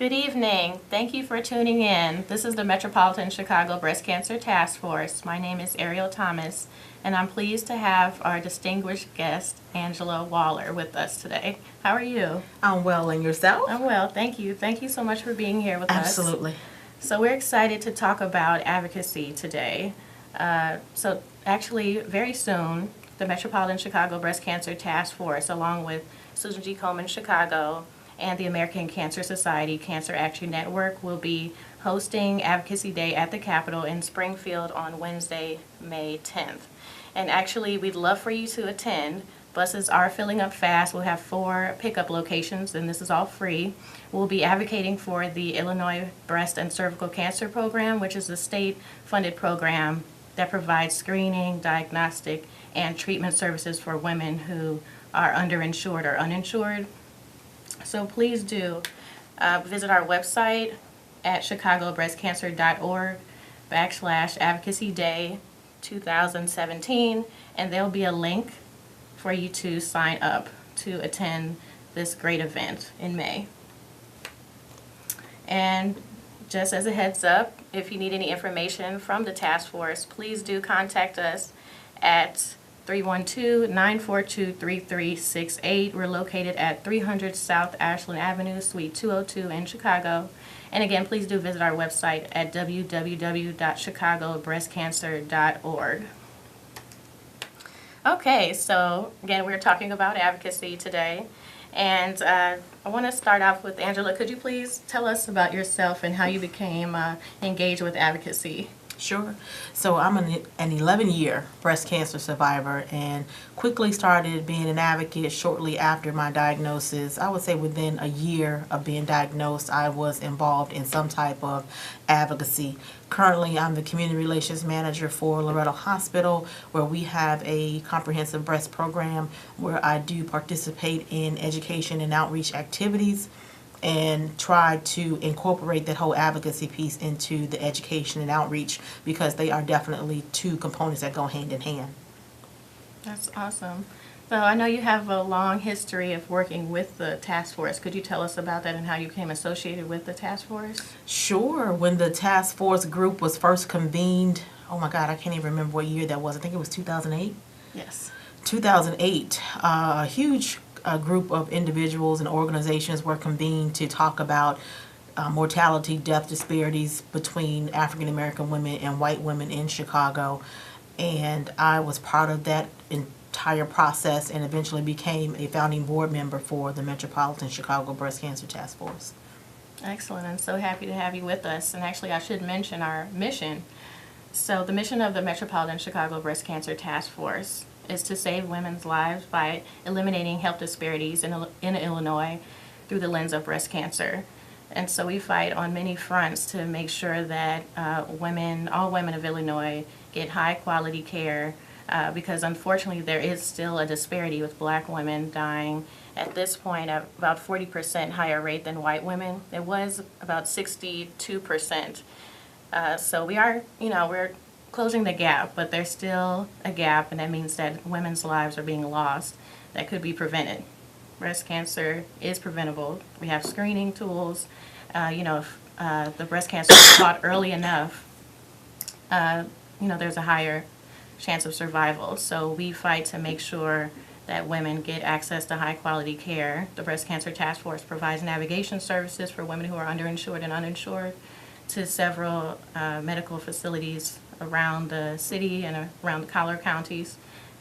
Good evening. Thank you for tuning in. This is the Metropolitan Chicago Breast Cancer Task Force. My name is Ariel Thomas, and I'm pleased to have our distinguished guest, Angela Waller, with us today. How are you? I'm well, and yourself? I'm well, thank you. Thank you so much for being here with us. Absolutely. So we're excited to talk about advocacy today. So actually, very soon, the Metropolitan Chicago Breast Cancer Task Force, along with Susan G. Komen Chicago and the American Cancer Society Cancer Action Network, will be hosting Advocacy Day at the Capitol in Springfield on Wednesday, May 10th. And actually, we'd love for you to attend. Buses are filling up fast. We'll have 4 pickup locations, and this is all free. We'll be advocating for the Illinois Breast and Cervical Cancer Program, which is a state-funded program that provides screening, diagnostic, and treatment services for women who are underinsured or uninsured. So please do visit our website at chicagobreastcancer.org/Advocacy Day 2017, and there'll be a link for you to sign up to attend this great event in May. And just as a heads up, if you need any information from the task force, please do contact us at 312-942-3368. We're located at 300 South Ashland Avenue, Suite 202 in Chicago. And again, please do visit our website at www.chicagobreastcancer.org. Okay, so again, we're talking about advocacy today. And I want to start off with Angela. Could you please tell us about yourself and how you became engaged with advocacy? Sure. So I'm an 11-year breast cancer survivor and quickly started being an advocate shortly after my diagnosis. I would say within a year of being diagnosed, I was involved in some type of advocacy. Currently, I'm the community relations manager for Loretto Hospital, where we have a comprehensive breast program where I do participate in education and outreach activities and try to incorporate that whole advocacy piece into the education and outreach, because they are definitely two components that go hand in hand. That's awesome. So I know you have a long history of working with the task force. Could you tell us about that and how you became associated with the task force? Sure. When the task force group was first convened, oh my God, I can't even remember what year that was. I think it was 2008. Yes. 2008, a huge group of individuals and organizations were convened to talk about mortality, death disparities between African American women and white women in Chicago. And I was part of that entire process and eventually became a founding board member for the Metropolitan Chicago Breast Cancer Task Force. Excellent. I'm so happy to have you with us. And actually, I should mention our mission. So the mission of the Metropolitan Chicago Breast Cancer Task Force is to save women's lives by eliminating health disparities in Illinois through the lens of breast cancer. And so we fight on many fronts to make sure that all women of Illinois get high quality care, because unfortunately there is still a disparity with black women dying at this point at about 40% higher rate than white women. It was about 62%. So we are, we're closing the gap, but there's still a gap, and that means that women's lives are being lost that could be prevented. Breast cancer is preventable. We have screening tools. If the breast cancer is caught early enough, there's a higher chance of survival. So we fight to make sure that women get access to high quality care. The Breast Cancer Task Force provides navigation services for women who are underinsured and uninsured to several medical facilities around the city and around the collar counties.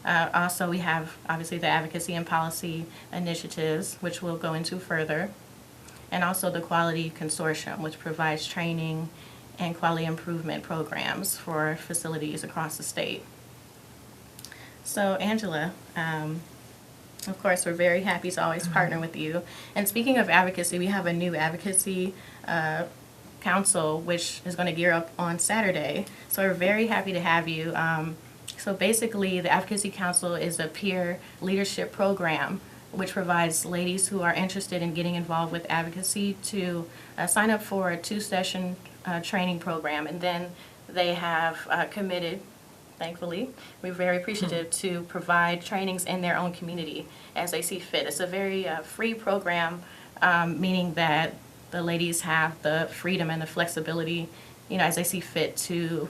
Also, we have obviously the advocacy and policy initiatives, which we'll go into further, and also the Quality Consortium, which provides training and quality improvement programs for facilities across the state. So, Angela, of course, we're very happy to always partner with you. And speaking of advocacy, we have a new advocacy council, which is going to gear up on Saturday. So we're very happy to have you. So basically, the Advocacy Council is a peer leadership program which provides ladies who are interested in getting involved with advocacy to sign up for a 2-session training program. And then they have committed, thankfully, we're very appreciative to provide trainings in their own community as they see fit. It's a very free program, meaning that the ladies have the freedom and the flexibility, as they see fit to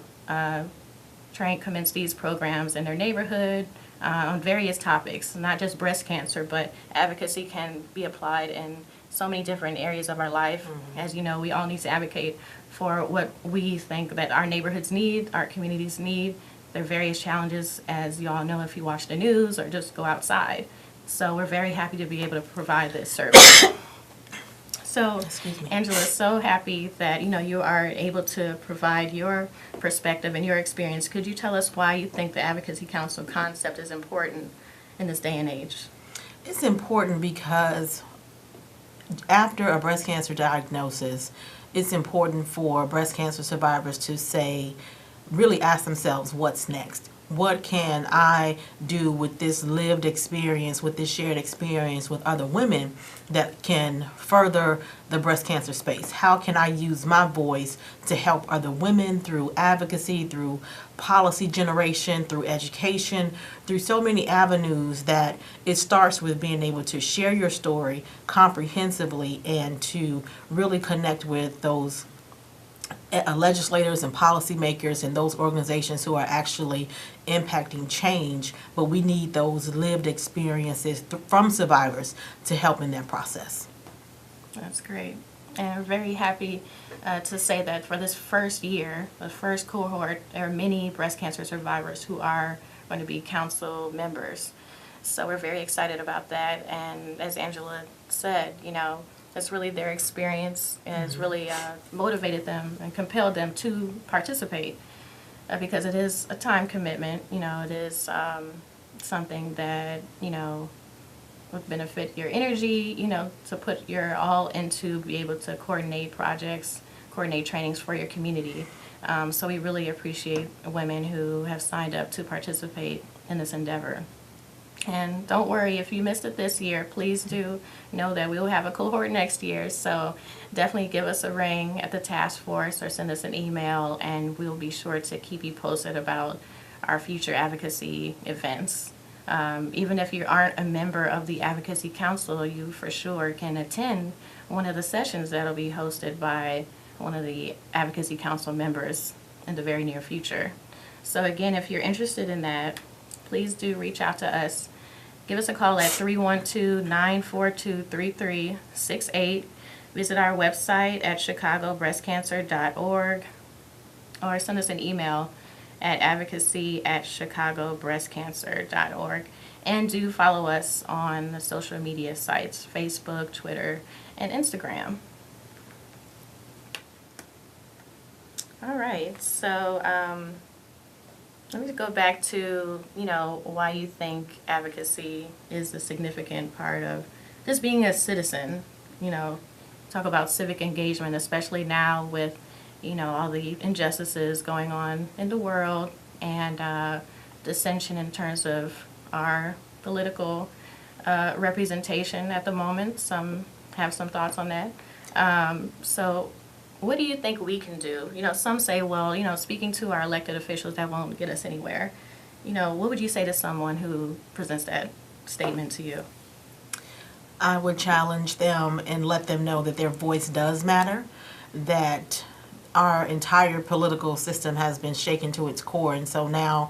commence these programs in their neighborhood on various topics, not just breast cancer, but advocacy can be applied in so many different areas of our life. As you know, we all need to advocate for what we think that our neighborhoods need, our communities need. There are various challenges, as you all know if you watch the news or just go outside. So we're very happy to be able to provide this service. So, Angela, so happy that you are able to provide your perspective and your experience. Could you tell us why you think the Advocacy Council concept is important in this day and age? It's important because after a breast cancer diagnosis, it's important for breast cancer survivors to really ask themselves, what's next? What can I do with this lived experience, with this shared experience with other women that can further the breast cancer space? How can I use my voice to help other women through advocacy, through policy generation, through education, through so many avenues that it starts with being able to share your story comprehensively and to really connect with those legislators and policymakers and those organizations who are actually impacting change, but we need those lived experiences from survivors to help in that process. That's great. And we're very happy to say that for this first year, the first cohort, there are many breast cancer survivors who are going to be council members. So we're very excited about that. And as Angela said, that's really their experience has really motivated them and compelled them to participate because it is a time commitment. It is something that, would benefit your energy, to put your all into be able to coordinate projects, coordinate trainings for your community. So we really appreciate women who have signed up to participate in this endeavor. And don't worry, if you missed it this year, please do know that we will have a cohort next year. So definitely give us a ring at the task force or send us an email, and we'll be sure to keep you posted about our future advocacy events. Even if you aren't a member of the Advocacy Council, you for sure can attend one of the sessions that'll be hosted by one of the Advocacy Council members in the very near future. So again, if you're interested in that, please do reach out to us. Give us a call at 312-942-3368. Visit our website at chicagobreastcancer.org or send us an email at advocacy@chicagobreastcancer.org. And do follow us on the social media sites, Facebook, Twitter, and Instagram. All right, so let me go back to, why you think advocacy is a significant part of just being a citizen. Talk about civic engagement, especially now with, all the injustices going on in the world and dissension in terms of our political representation at the moment. Some have some thoughts on that. So what do you think we can do? Some say, well, speaking to our elected officials, that won't get us anywhere. What would you say to someone who presents that statement to you? I would challenge them and let them know that their voice does matter, that our entire political system has been shaken to its core, and so now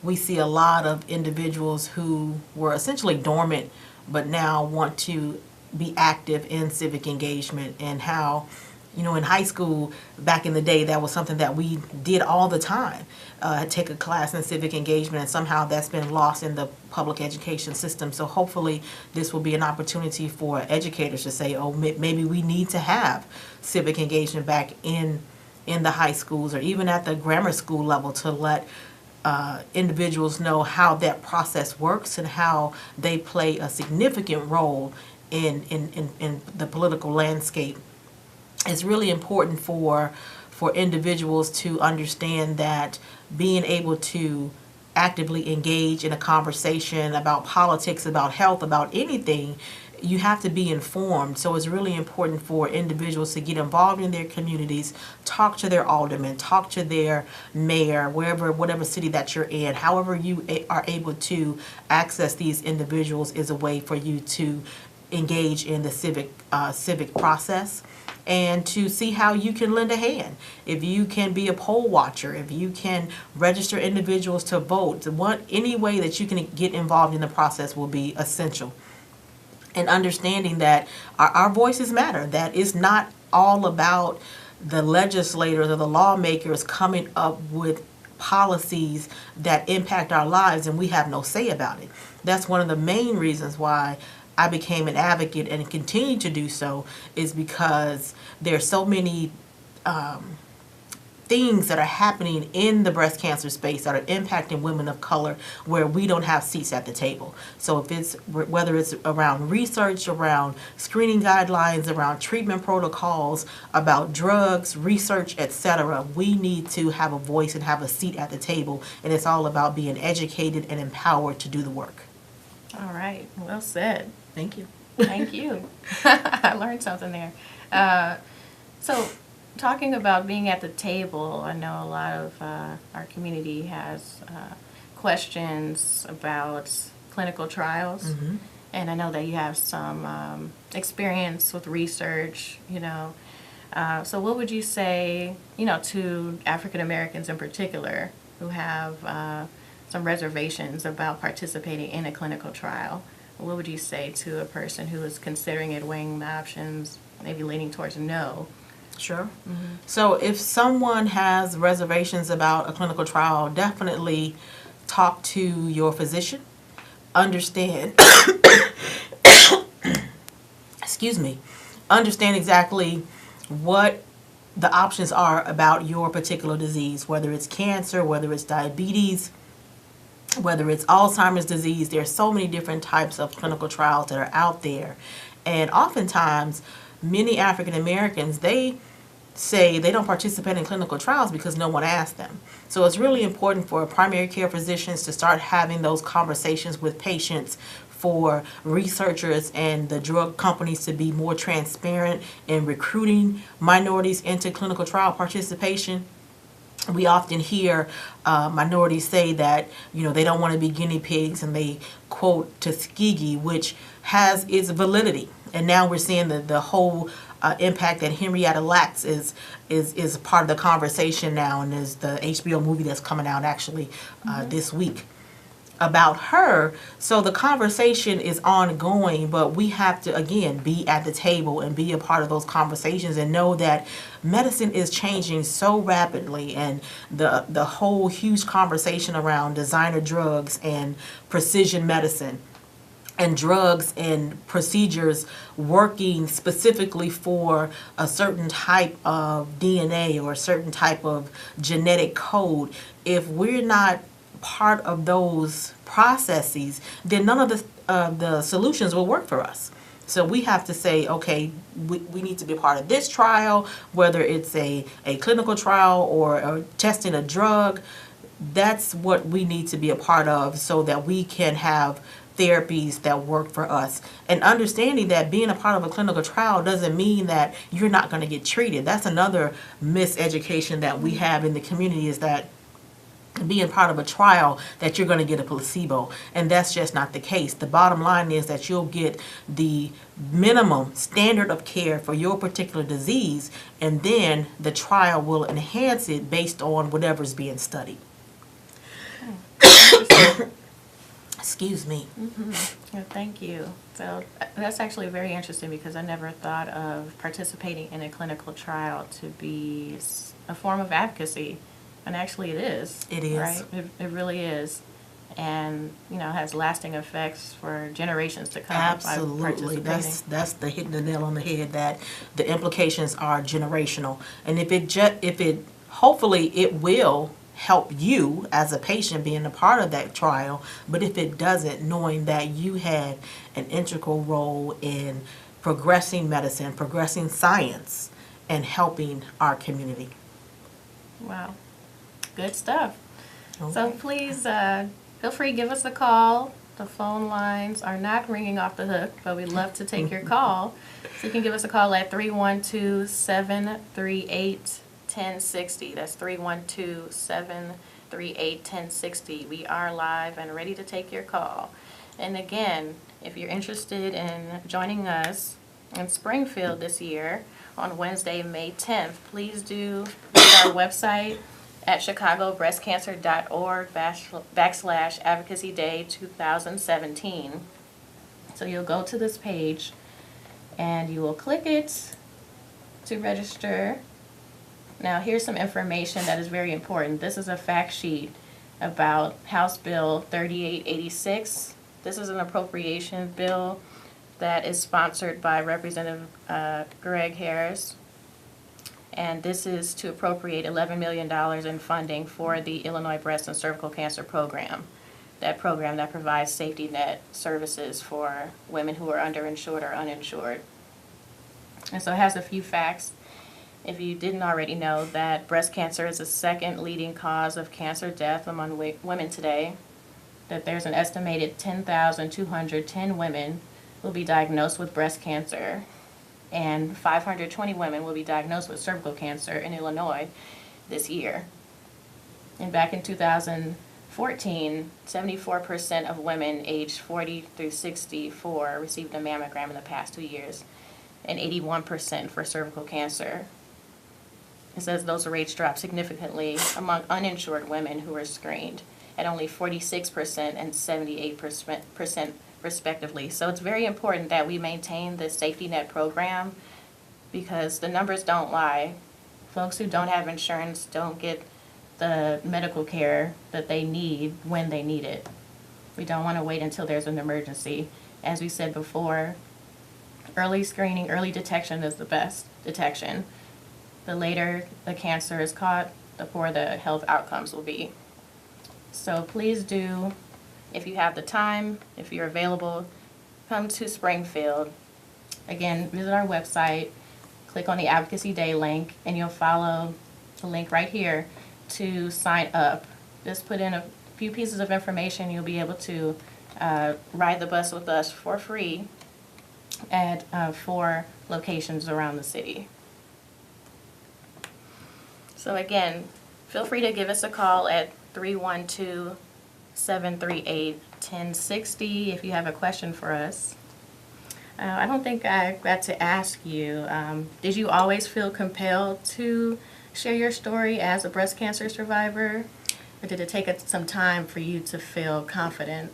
we see a lot of individuals who were essentially dormant but now want to be active in civic engagement, and how in high school back in the day, that was something that we did all the time, take a class in civic engagement, and somehow that's been lost in the public education system. So hopefully this will be an opportunity for educators to say, oh, maybe we need to have civic engagement back in the high schools or even at the grammar school level, to let individuals know how that process works and how they play a significant role in the political landscape. It's really important for individuals to understand that being able to actively engage in a conversation about politics, about health, about anything, you have to be informed. So it's really important for individuals to get involved in their communities, talk to their alderman, talk to their mayor, whatever city that you're in. However you are able to access these individuals is a way for you to engage in the civic process. and to see how you can lend a hand. If you can be a poll watcher, if you can register individuals to vote, any way that you can get involved in the process will be essential. And understanding that our voices matter, that it's not all about the legislators or the lawmakers coming up with policies that impact our lives and we have no say about it. That's one of the main reasons why I became an advocate and continue to do so, is because there's so many things that are happening in the breast cancer space that are impacting women of color where we don't have seats at the table. So if it's whether it's around research, around screening guidelines, around treatment protocols, about drugs, research, etc., we need to have a voice and have a seat at the table, and it's all about being educated and empowered to do the work. All right, well said. Thank you. Thank you. I learned something there. So talking about being at the table, I know a lot of our community has questions about clinical trials, and I know that you have some experience with research, so what would you say, to African Americans in particular who have some reservations about participating in a clinical trial? What would you say to a person who is considering it, weighing the options, maybe leaning towards no? Sure. So if someone has reservations about a clinical trial, definitely talk to your physician. Understand, excuse me, understand exactly what the options are about your particular disease, whether it's cancer, whether it's diabetes, whether it's Alzheimer's disease. There's so many different types of clinical trials that are out there. And oftentimes, many African Americans, they say they don't participate in clinical trials because no one asked them. So it's really important for primary care physicians to start having those conversations with patients, for researchers and the drug companies to be more transparent in recruiting minorities into clinical trial participation. We often hear minorities say that, they don't want to be guinea pigs, and they quote Tuskegee, which has its validity. And now we're seeing the whole impact that Henrietta Lacks is part of the conversation now, and there's the HBO movie that's coming out actually this week about her. So the conversation is ongoing, but we have to, again, be at the table and be a part of those conversations and know that medicine is changing so rapidly, and the whole huge conversation around designer drugs and precision medicine and drugs and procedures working specifically for a certain type of DNA or a certain type of genetic code. If we're not part of those processes, then none of the solutions will work for us. So we have to say, okay, we need to be a part of this trial, whether it's a clinical trial or testing a drug. That's what we need to be a part of so that we can have therapies that work for us. And understanding that being a part of a clinical trial doesn't mean that you're not going to get treated. That's another miseducation that we have in the community, is that being part of a trial that you're going to get a placebo, and that's just not the case. The bottom line is that you'll get the minimum standard of care for your particular disease, and then the trial will enhance it based on whatever's being studied. Excuse me. Yeah, thank you. So that's actually very interesting, because I never thought of participating in a clinical trial to be a form of advocacy. And actually it is. It is. Right? It really is. And, has lasting effects for generations to come. Absolutely. That's the hitting the nail on the head, that the implications are generational. And if it hopefully it will help you as a patient being a part of that trial, but if it doesn't, knowing that you had an integral role in progressing medicine, progressing science, and helping our community. Wow. Good stuff. Okay. So please feel free, give us a call. The phone lines are not ringing off the hook, but we'd love to take your call. So you can give us a call at 312-738-1060. That's 312-738-1060. We are live and ready to take your call. And again, if you're interested in joining us in Springfield this year on Wednesday, May 10th. Please do visit our website at chicagobreastcancer.org/Advocacy Day 2017. So you'll go to this page and you will click it to register. Now here's some information that is very important. This is a fact sheet about House Bill 3886. This is an appropriation bill that is sponsored by Representative Greg Harris. And this is to appropriate $11 million in funding for the Illinois Breast and Cervical Cancer Program. That program that provides safety net services for women who are underinsured or uninsured. And so it has a few facts. If you didn't already know, that breast cancer is the second leading cause of cancer death among women today, that there's an estimated 10,210 women will be diagnosed with breast cancer, and 520 women will be diagnosed with cervical cancer in Illinois this year. And back in 2014, 74% of women aged 40 through 64 received a mammogram in the past 2 years, and 81% for cervical cancer. It says those rates dropped significantly among uninsured women who were screened at only 46% and 78% respectively. So it's very important that we maintain this safety net program because the numbers don't lie. Folks who don't have insurance don't get the medical care that they need when they need it. We don't want to wait until there's an emergency. As we said before, early screening, early detection is the best detection. The later the cancer is caught, the poorer the health outcomes will be. So please do, if you have the time, if you're available, come to Springfield. Again, visit our website, click on the Advocacy Day link, and you'll follow the link right here to sign up. Just put in a few pieces of information. You'll be able to ride the bus with us for free at 4 locations around the city. So again, feel free to give us a call at 312-738-1060 if you have a question for us. I don't think I got to ask you, did you always feel compelled to share your story as a breast cancer survivor? Or did it take some time for you to feel confident,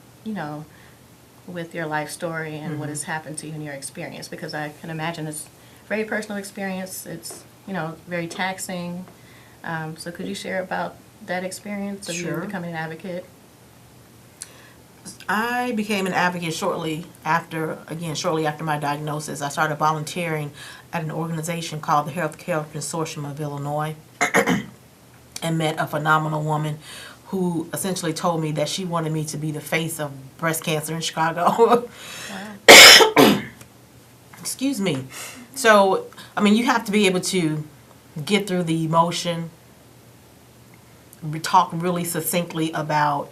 with your life story and what has happened to you in your experience? Because I can imagine it's a very personal experience. It's, very taxing. So could you share about that experience of you becoming an advocate? I became an advocate shortly after my diagnosis. I started volunteering at an organization called the Healthcare Consortium of Illinois and met a phenomenal woman who essentially told me that she wanted me to be the face of breast cancer in Chicago. Wow. Excuse me. So, you have to be able to get through the emotion, talk really succinctly about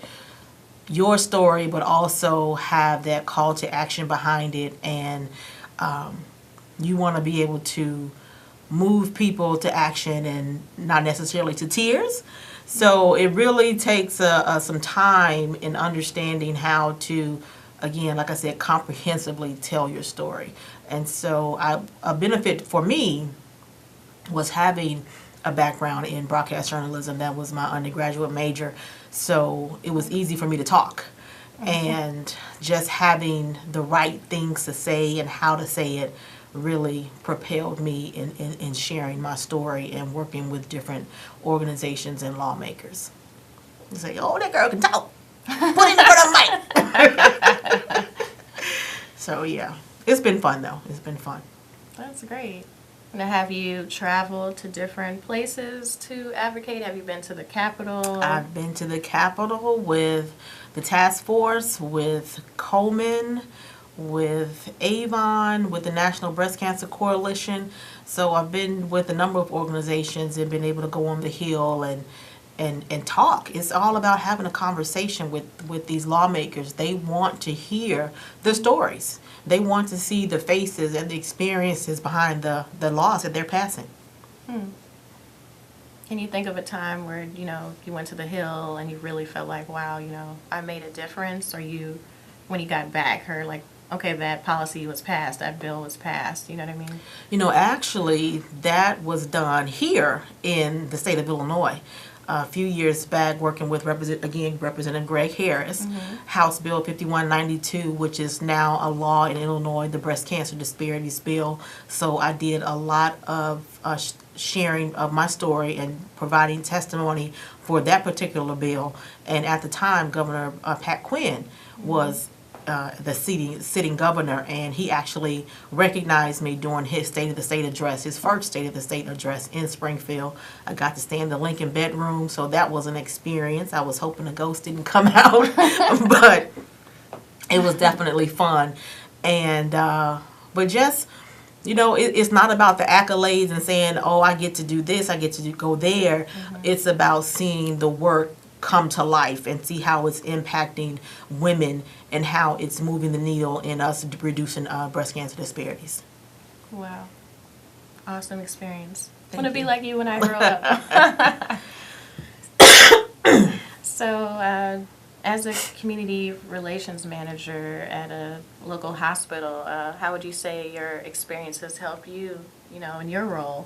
your story, but also have that call to action behind it. And you want to be able to move people to action and not necessarily to tears. So it really takes some time in understanding how to, again, like I said, comprehensively tell your story. And so a benefit for me was having a background in broadcast journalism. That was my undergraduate major. So it was easy for me to talk. And just having the right things to say and how to say it really propelled me in sharing my story and working with different organizations and lawmakers. You say, oh, that girl can talk. Put it in front of the mic. So, yeah. It's been fun, though. It's been fun. That's great. Now, have you traveled to different places to advocate? Have you been to the Capitol? I've been to the Capitol with the task force, with Coleman, with Avon, with the National Breast Cancer Coalition. So I've been with a number of organizations and been able to go on the Hill and talk. It's all about having a conversation with these lawmakers. They want to hear the stories. They want to see the faces and the experiences behind the laws that they're passing. Can you think of a time where, you went to the Hill and you really felt like, wow, I made a difference? Or when you got back, heard like okay, that policy was passed, that bill was passed, you know what I mean? Actually, that was done here in the state of Illinois. A few years back, working with Representative Greg Harris, House Bill 5192, which is now a law in Illinois, the breast cancer disparities bill. So I did a lot of sharing of my story and providing testimony for that particular bill. And at the time, Governor Pat Quinn was the sitting governor, and he actually recognized me during his State of the State address, his first State of the State address in Springfield. I got to stay in the Lincoln bedroom, so that was an experience. I was hoping the ghost didn't come out, but it was definitely fun. And but just, it's not about the accolades and saying, oh, I get to do this, I get to go there. It's about seeing the work come to life and see how it's impacting women and how it's moving the needle in us reducing breast cancer disparities. Wow. Awesome experience. I Thank want to be you. like you when I grow up. So, as a community relations manager at a local hospital, how would you say your experience has helped you, in your role?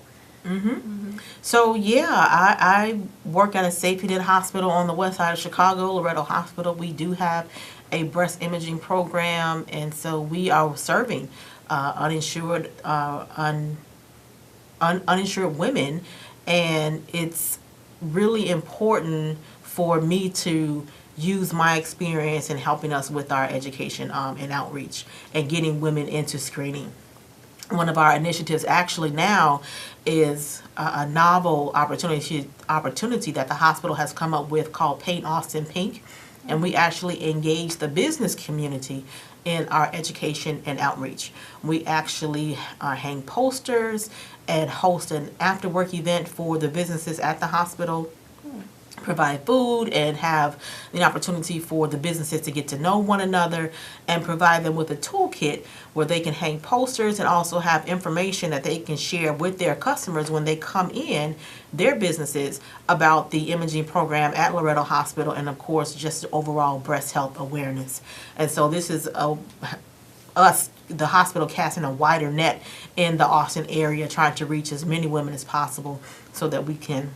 So yeah, I work at a safety net hospital on the west side of Chicago, Loretto Hospital. We do have a breast imaging program, and so we are serving uninsured uninsured women, and it's really important for me to use my experience in helping us with our education and outreach and getting women into screening. One of our initiatives actually now is a novel opportunity that the hospital has come up with called Paint Austin Pink. And we actually engage the business community in our education and outreach. We actually hang posters and host an after-work event for the businesses at the hospital, provide food, and have the opportunity for the businesses to get to know one another, and provide them with a toolkit where they can hang posters and also have information that they can share with their customers when they come in their businesses about the imaging program at Loretto Hospital, and of course just overall breast health awareness. And so this is us, the hospital, casting a wider net in the Austin area, trying to reach as many women as possible so that we can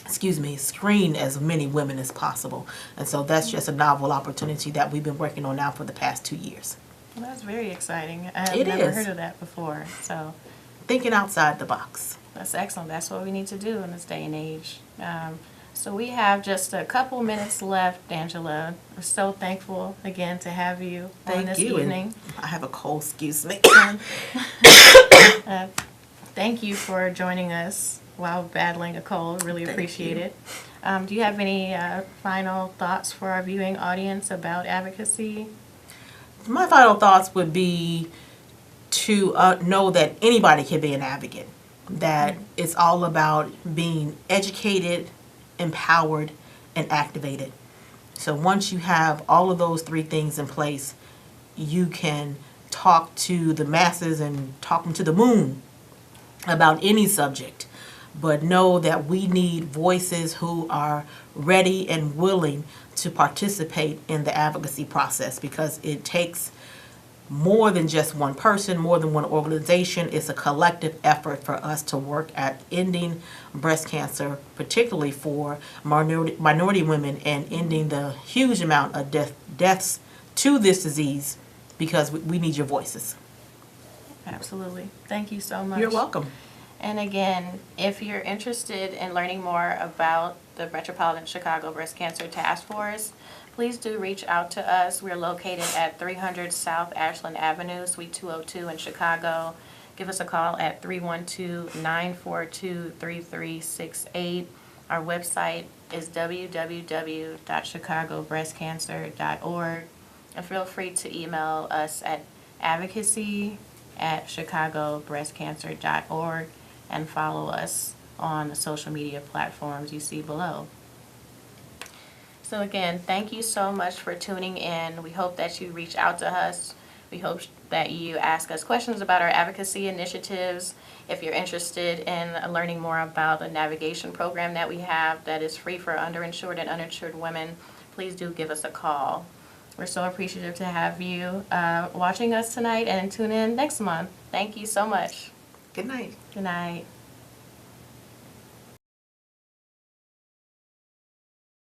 screen as many women as possible. And so that's just a novel opportunity that we've been working on now for the past 2 years. Well, that's very exciting. I've It never is. heard of that before. So Thinking outside the box. that's excellent. That's what we need to do in this day and age. So we have just a couple minutes left, Angela. We're so thankful again to have you on Thank this you. evening. And I have a cold, excuse me. Thank you for joining us while battling a cold. Really Thank appreciate you. it. Do you have any final thoughts for our viewing audience about advocacy? My final thoughts would be to know that anybody can be an advocate, that it's all about being educated, empowered, and activated. So once you have all of those three things in place, you can talk to the masses and talk them to the moon about any subject. But know that we need voices who are ready and willing to participate in the advocacy process, because it takes more than just one person, more than one organization. It's a collective effort for us to work at ending breast cancer, particularly for minority women, and ending the huge amount of deaths to this disease, because we need your voices. Absolutely. Thank you so much. You're welcome. And again, if you're interested in learning more about the Metropolitan Chicago Breast Cancer Task Force, please do reach out to us. We're located at 300 South Ashland Avenue, Suite 202 in Chicago. Give us a call at 312-942-3368. Our website is www.chicagobreastcancer.org. And feel free to email us at advocacy@chicagobreastcancer.org. and follow us on the social media platforms you see below. So again, thank you so much for tuning in. We hope that you reach out to us. We hope that you ask us questions about our advocacy initiatives. If you're interested in learning more about the navigation program that we have that is free for underinsured and uninsured women, please do give us a call. We're so appreciative to have you watching us tonight, and tune in next month. Thank you so much. Good night. Good night.